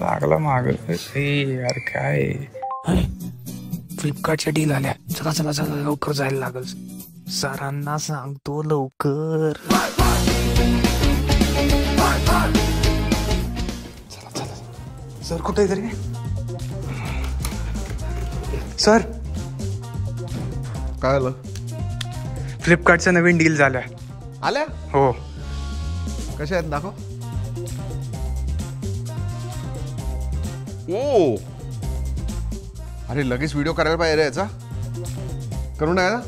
लागला माग यार काय फ्लिपकार्टच्या डील आल्या. चला चला चला लवकर जायला लागल. सरांना सांगतो लवकर. चला चला सर कुठे तरी. सर काय आलं? फ्लिपकार्टच्या नवीन डील झाल्या. आल्या? हो. कशा आहेत दाखव. ओ अरे लगेच व्हिडिओ करायला पाहिजे याचा. करू नये ना.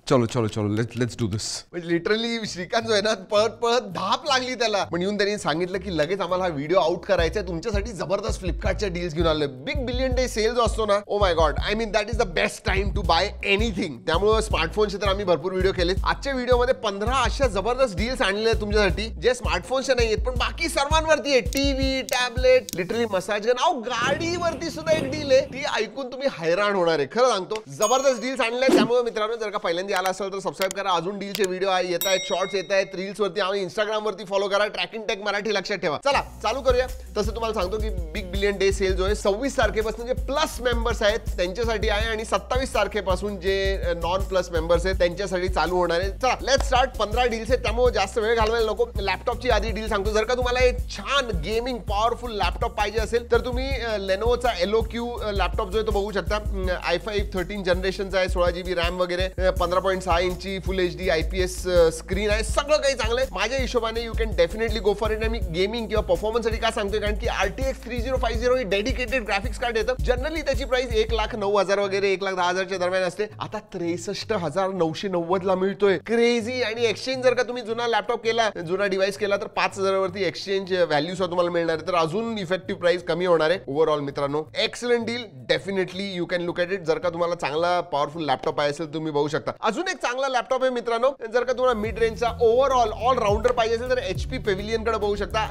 चलो चलो चलो लेट्स डू दिस. म्हणजे लिटरली श्रीकांत जो आहे ना पळत पळत धाप लागली त्याला. पण येऊन त्यांनी सांगितलं की लगेच आम्हाला हा व्हिडिओ आउट करायचा आहे. तुमच्यासाठी जबरदस्त फ्लिपकार्टच्या डील्स घेऊन आले. बिग बिलियन डे सेल जो असतो ना, oh my God, I mean that is the best time to buy anything. त्यामुळे स्मार्टफोनचे तर आम्ही भरपूर व्हिडिओ केले. आजच्या व्हिडिओमध्ये 15 अशा जबरदस्त डील्स आणलेले आहेत तुमच्यासाठी जे स्मार्टफोनचे नाही आहेत पण बाकी सर्वांवरती आहे. TV, tablet, literally massage gun, अहो गाडीवरती सुद्धा एक डील आहे. ती ऐकून तुम्ही हैराण होणार आहे. खरं सांगतो जबरदस्त डील्स आणले. त्यामुळे मित्रांनो जर का पहिल्यांदा आला असेल तर सबस्क्राइब करा. अजून डीलचे व्हिडिओ येत आहेत, शॉर्ट्स येत आहेत, रील्स वरती आणि इंस्टाग्राम वरती फॉलो करा. ट्रॅकिंग टेक मराठी लक्षात ठेवा. चला चालू करूया. तसं तुम्हाला सांगतो की बिग बिलियन डे सेल जो आहे 26 तारखेपासून जे प्लस मेंबर्स आहेत त्यांच्यासाठी आहे आणि 27 तारखेपासून जे नॉन प्लस मेंबर्स आहेत त्यांच्यासाठी चालू होणार आहे. चला लेट्स स्टार्ट. 15 डील्स आहेत त्यामुळे जास्त वेळ घालवायला नको. लॅपटॉपची आधी डील सांगतो. जर का तुम्हाला एक छान गेमिंग पॉवरफुल लॅपटॉप पाहिजे असेल तर तुम्ही लेनोवोचा LOQ लॅपटॉप जो आहे तो बघू शकता. i5 13 जनरेशनचा आहे, 16 GB रॅम वगैरे, 15.6 इंची फुल HD IPS स्क्रीन आहे. सगळं काही चांगलं आहे माझ्या हिशोबाने. You can definitely go for it. Me gaming किंवा परफॉर्मन्स साठी का सांगतोय कारण की RTX 3050 ही डेडिकेटेड ग्राफिक्स कार्ड येतं. जनरली त्याची प्राइस 1,09,000 वगैरे 1,10,000च्या दरम्यान असते. आता 63,990 ला मिळतोय. क्रेझी. आणि एक्सचेंज जर का तुम्ही जुना लॅपटॉप केला, जुना डिव्हाइस केला तर 5,000 वरती एक्सचेंज व्हॅल्यू सुद्धा तुम्हाला मिळणार आहे. तर अजून इफेक्टिव्ह प्राइस कमी होणार आहे. ओव्हरऑल मित्रांनो excellent deal. Definitely you can look at it. जर का तुम्हाला चांगला पॉवरफुल लॅपटॉप पाहिजे असेल तुम्ही बघू शकता. अजून एक चांगला लॅपटॉप आहे मित्रांनो. जर का तुम्हाला मिड रेंजचा ओव्हरऑल ऑल राउंडर पाहिजे असेल तर HP पेव्हिलियन कडे बघू शकता.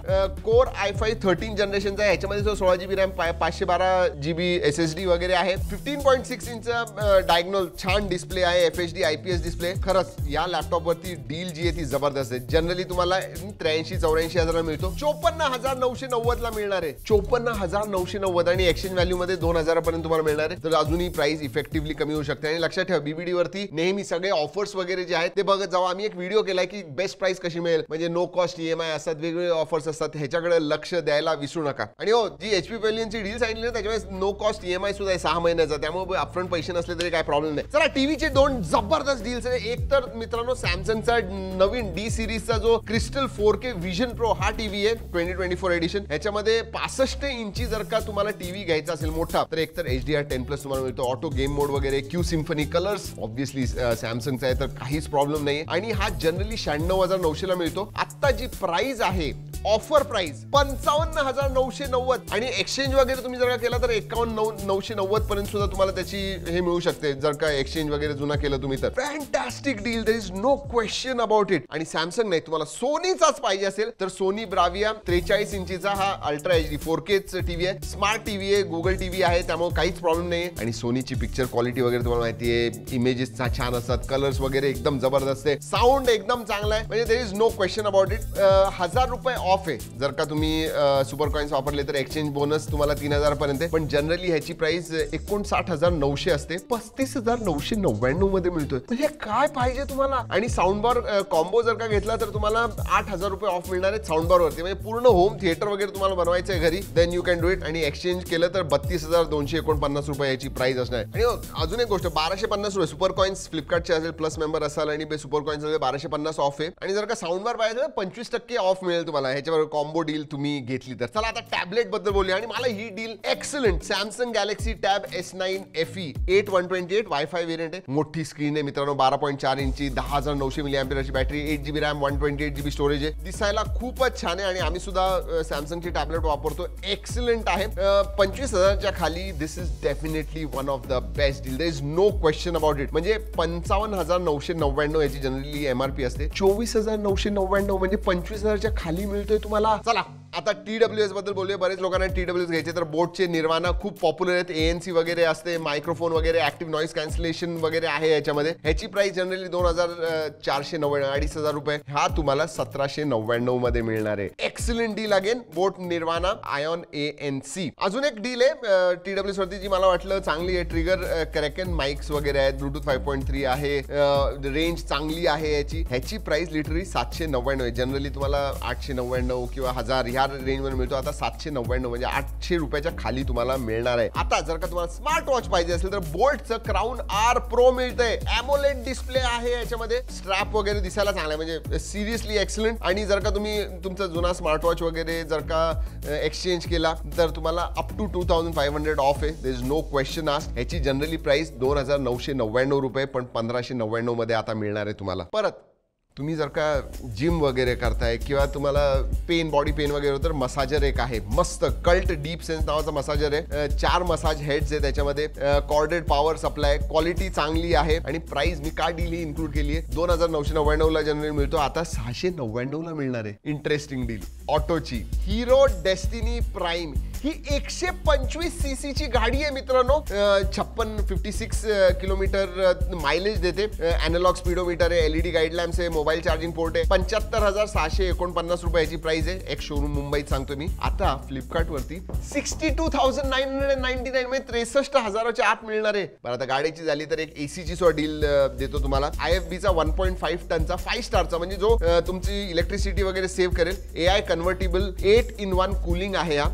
कोर i5 13 जनरेशनचा आहे. ह्याच्यामध्ये 16 GB रॅम, 512 GB SSD वगैरे आहे. 15.6 इंचचा डायगोनल छान डिस्प्ले आहे. FHD IPS display. खरंच या लॅपटॉप वरती डील जी आहे ती जबरदस्त आहे. जनरली तुम्हाला 83-84 हजारला मिळतो. 54,990 ला मिळणार आहे. 54,990 आणि एक्सचेंज व्हॅल्यू मध्ये 2,000 पर्यंत तुम्हाला मिळणार आहे. तर अजूनही प्राइस इफेक्टिव्हली कमी होऊ शकते. आणि लक्षात ठेवा BBD वरती नेहमी सगळे ऑफर्स वगैरे जे आहेत ते बघत जाऊ. आम्ही एक व्हिडिओ केलाय की बेस्ट प्राइस कशी मिळेल, म्हणजे नो कॉस्ट EMI असतात, वेगवेगळे ऑफर्स असतात, ह्याच्याकडे लक्ष द्यायला विसरू नका. आणि हो जी HP पेव्हिलियनची डील सांगितली त्याच्यामुळे नो कॉस्ट EMI सुद्धा आहे 6 महिन्याचा. त्यामुळे अपफ्रंट पैसे नसले तरी काय प्रॉब्लेम नाही. चला टीव्हीचे 2 जबरदस्त डील्स आहे. एक तर मित्रांनो सॅमसंगचा नवीन D सिरीजचा जो क्रिस्टल 4K विजन प्रो हा टीव्ही आहे 2024 एडिशन. ह्याच्यामध्ये 65 इंची जर का तुम्हाला टीव्ही घ्यायचा असेल मोठा तर एक तर HDR10+ तुम्हाला मिळतो. ऑटो गेम मोड वगैरे, Q सिम्फनी कलर्स ऑब्विसली सॅमसंगचा आहे तर काहीच प्रॉब्लेम नाही. आणि हा जनरली 96,900 ला मिळतो. आता जी प्राइस आहे ऑफर प्राइस 55,990 आणि एक्सचेंज वगैरे तुम्ही जर का केला तर 51,990 पर्यंत सुद्धा तुम्हाला त्याची हे मिळू शकते. जर का एक्सचेंज वगैरे जुना केलं तुम्ही तर fantastic deal. There is no question about it. आणि सॅमसंग नाही तुम्हाला सोनीचाच पाहिजे असेल तर सोनी ब्राविया 43 इंचीचा हा अल्ट्रा HD 4K टीव्ही आहे. स्मार्ट टीव्ही आहे, गुगल टीव्ही आहे, त्यामुळे काहीच प्रॉब्लेम नाही. आणि सोनीची पिक्चर क्वालिटी वगैरे तुम्हाला माहिती आहे, इमेजेस छान असतात, कलर्स वगैरे एकदम जबरदस्त आहे, साऊंड एकदम चांगला आहे. म्हणजे there is no question about it. 1,000 रुपये ऑफ आहे जर का तुम्ही सुपर कॉइन्स वापरले तर. एक्सचेंज बोनस तुम्हाला 3,000 पर्यंत आहे. पण जनरली ह्याची प्राइस 59,900 असते. 35,999 मध्ये मिळतोय. म्हणजे काय पाहिजे तुम्हाला. आणि साऊंड बार कॉम्बो जर का घेतला तर तुम्हाला 8,000 रुपये ऑफ मिळणार आहेत साऊंड बार वरती. म्हणजे पूर्ण होम थिएटर वगैरे तुम्हाला बनवायचं आहे घरी, then you can do it. आणि एक्सचेंज केलं तर 32,249 रुपये याची प्राइस असणार आहे. आणि अजून एक गोष्ट 1,250 रुपये सुपर कॉइन्स फ्लिपकार्टचे असेल, प्लस मेंबर असाल आणि सुपर कॉइन्स 1,250 ऑफ आहे. आणि जर का साऊंड बार पाहिजे तर 25% ऑफ मिळेल तुम्हाला ह्याच्यावर कॉम्बो डील तुम्ही घेतली तर. चला आता टॅबलेट बद्दल बोलूया. आणि मला ही deal excellent. Samsung Galaxy Tab S9 FE 8128 wifi variant आहे. मोठी स्क्रीन आहे मित्रांनो, 12.4 इंची, 10,900 mAh battery, 8 GB RAM, 128 GB storage आहे. दिसायला खूपच छान आहे आणि आम्ही सुद्धा सॅमसंगची टॅबलेट वापरतो. एक्सलंट आहे. 25,000च्या खाली this is definitely one of the best deal. There is no question about it. म्हणजे 55,999 याची जनरली MRP असते. 24,999 म्हणजे 25,000च्या खाली मिळतोय तुम्हाला. चला आता TWS बद्दल बोलूया. बरेच लोकांना TWS घ्यायचे, तर बोटचे निर्वाणा खूप पॉप्युलर आहेत. ANC वगैरे असते, मायक्रोफोन वगैरे, ऍक्टिव्ह नॉईज कॅन्सलेशन वगैरे आहे याच्यामध्ये. ह्याची प्राइस जनरली 2499 2,500 रुपये. हा तुम्हाला 1799 मध्ये मिळणार आहे. एक्सलंट डील अगेन, बोट निर्वाणा आयॉन ANC. अजून एक डील आहे TWS वरती जी मला वाटलं चांगली आहे. ट्रिगर क्रॅकन माइक्स वगैरे आहेत, ब्लूटूथ 5.3 आहे, रेंज चांगली आहे याची. ह्याची प्राइस लिटरली 799 आहे. जनरली तुम्हाला 899 किंवा 1000 ह्या रेंज मध्ये मिळतो. आता 799 म्हणजे 800 रुपयाच्या खाली तुम्हाला मिळणार आहे. आता जर का तुम्हाला स्मार्ट वॉच पाहिजे असेल तर बोल्टचं क्राउन R Pro मिळतंय. एमोलेड डिस्प्ले आहे याच्यामध्ये. स्ट्रॅप वगैरे दिसायला चांगला आहे, म्हणजे सिरियसली एक्सलंट. आणि जर का तुम्ही तुमचा जुना स्मार्ट वॉच वगैरे जर का एक्सचेंज केला तर तुम्हाला अप टू 2500 ऑफ आहे. There is no question asked. ह्याची जनरली प्राइस 2999 रुपये, पण 1599 मध्ये आता मिळणार आहे तुम्हाला. परत तुम्ही जर का जिम वगैरे करताय किंवा तुम्हाला बॉडी पेन वगैरे होतं, तर मसाजर एक आहे मस्त, कल्ट डीप सेन्स नावाचा मसाजर आहे. 4 मसाज हेड्स आहे त्याच्यामध्ये, कॉर्डेड पॉवर सप्लाय, क्वालिटी चांगली आहे. आणि प्राइस मी का डील ही इन्क्लूड केली आहे, 2999 ला जनरली मिळतो, आता 699 ला मिळणार आहे. Interesting deal. ऑटोची हिरो डेस्टिनी प्राइम ही 125 cc ची गाडी आहे मित्रांनो. 56 किलोमीटर मायलेज देते. अॅनालॉग स्पीडोमीटर आहे, LED गाईड लॅम्प्स आहे, मोबाईल चार्जिंग पोर्ट आहे. 75,649 रुपयाची प्राइस आहे. एक शोरूम मुंबईत सांगतो मी. आता फ्लिपकार्ट वरती 62,999 म्हणजे 63,000च्या आत मिळणार आहे. पण आता गाडीची झाली तर एक AC ची सुद्धा डील देतो तुम्हाला. IFB चा 1.5 टनचा 5 स्टारचा, म्हणजे जो तुमची इलेक्ट्रिसिटी वगैरे सेव्ह करेल. AI कन्व्हर्टेबल 8-in-1 कूलिंग आहे. हा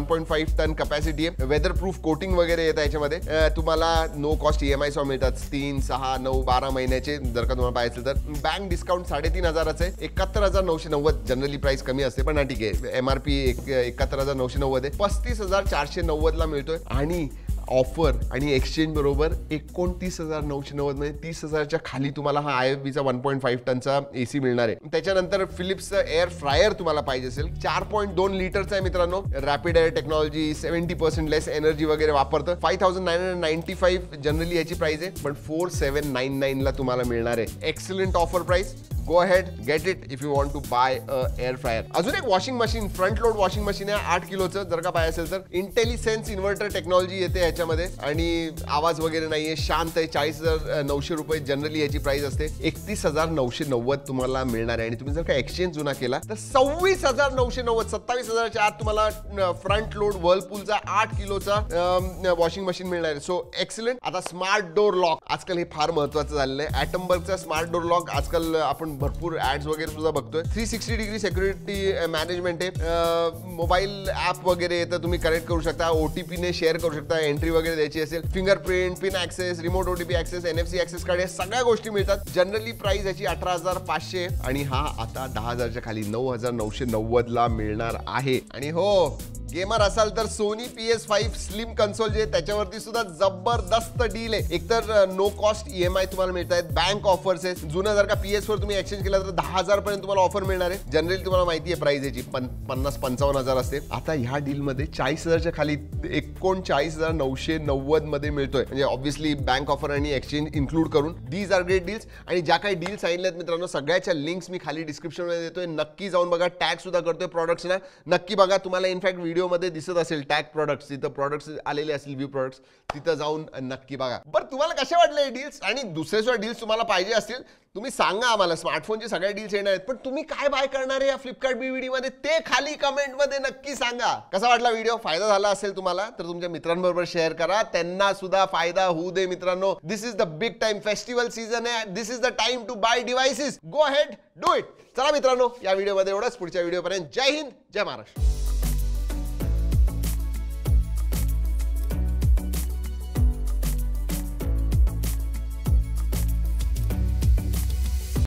1.5 टन कॅपॅसिटी आहे. वेदर प्रूफ कोटिंग वगैरे येतं याच्यामध्ये. तुम्हाला नो कॉस्ट EMI सॉ मिळतात 3, 6, 9, 12 महिन्याचे जर का तुम्हाला पाहिजे तर. बँक डिस्काउंट 3,500 आहे. 71,990 जनरली प्राइस कमी असते, पण ठीक आहे. MRP 71,990 आहे. 35,490 ला मिळतोय. आणि ऑफर आणि एक्सचेंज बरोबर 29,990 म्हणजे 30,000च्या खाली तुम्हाला हा IFB चा 1.5 टनचा AC मिळणार आहे. त्याच्यानंतर फिलिप्सचं एअर फ्रायर तुम्हाला पाहिजे असेल, 4.2 लिटरचा आहे मित्रांनो. रॅपिड एअर टेक्नॉलॉजी, 70% लेस एनर्जी वगैरे वापरतं. 5,995 जनरली याची प्राइस आहे, पण 4,799 ला तुम्हाला मिळणार आहे. Excellent offer price. Go ahead, get it if you want to buy air fryer. अजून एक washing machine, front load washing machine आहे 8 किलोचं. जर का पाहिजे असेल तर इंटेलिसेन्स इन्व्हर्टर टेक्नॉलॉजी येते याच्यामध्ये, आणि आवाज वगैरे नाहीये, शांत आहे. 40,900 रुपये जनरली याची प्राइस असते. 31,990 तुम्हाला मिळणार आहे. आणि तुम्ही जर का एक्सचेंज जुना केला तर 26,990, 27,000च्या आत तुम्हाला फ्रंट लोड व्हर्लपूलचा 8 किलोचा वॉशिंग मशीन मिळणार आहे. So excellent. आता स्मार्ट डोर लॉक, आजकाल हे फार महत्वाचं झालेलं आहे. ॲटमबर्गचा स्मार्ट डोर लॉक आजकाल आपण भरपूर ऍड्स वगैरे सुद्धा बघतोय. 360 डिग्री सिक्युरिटी मॅनेजमेंट आहे. मोबाईल ऍप वगैरे येतं, तुम्ही कनेक्ट करू शकता. OTP ने शेअर करू शकता. एंट्री वगैरे द्यायची असेल, fingerprint, pin access, remote OTP access, NFC access card, या सगळ्या गोष्टी मिळतात. जनरली प्राइस याची 18,500 आणि हा आता 10,000च्या खाली 9,990 ला मिळणार आहे. आणि हो, गेमर असाल तर सोनी PS5 स्लिम कन्सोल जे त्याच्यावरती सुद्धा जबरदस्त डील आहे. एकतर नो कॉस्ट EMI तुम्हाला मिळत आहेत, बँक ऑफर्स आहेत. जुनं जर का PS4 तुम्ही एक्सचेंज केला तर 10,000 पर्यंत तुम्हाला ऑफर मिळणार आहे. जनरली तुम्हाला माहिती आहे प्राइस याची 50-55,000 असते. आता ह्या डील मध्ये 40,000च्या खाली 39,990 मध्ये मिळतोय. म्हणजे ऑब्व्हियसली बँक ऑफर आणि एक्सचेंज इन्क्लूड करून. These are great deals. आणि ज्या काही डील्स सांगितल्यात मित्रांनो, सगळ्याच्या लिंक्स मी खाली डिस्क्रिप्शन मध्ये देतोय. नक्की जाऊन बघा. टॅग सुद्धा करतोय प्रोडक्ट्सना, नक्की बघा. तुम्हाला इनफॅक्ट व्हिडिओ मध्ये दिसत असेल टॅग प्रोडक्ट्स, तिथं प्रोडक्ट्स आलेले असतील, व्ह्यू प्रोडक्ट्स, तिथं जाऊन नक्की बघा. बरं, तुम्हाला कशा वाटले डील्स? आणि दुसरे सुद्धा डील्स तुम्हाला पाहिजे असतील तुम्ही सांगा आम्हाला. स्मार्टफोनचे सगळ्या डील्स येणार आहेत, पण तुम्ही काय बाय करणार आहे या फ्लिपकार्ट BVD मध्ये ते खाली कमेंट मध्ये नक्की सांगा. कसा वाटला व्हिडिओ? फायदा झाला असेल तुम्हाला तर तुमच्या मित्रांबरोबर शेअर करा, त्यांना सुद्धा फायदा होऊ दे मित्रांनो. This is the big time, festival season आहे. This is the time to buy devices. Go ahead, do it. चला मित्रांनो, या व्हिडिओ मध्ये एवढंच. पुढच्या व्हिडिओ पर्यंत जय हिंद, जय महाराष्ट्र.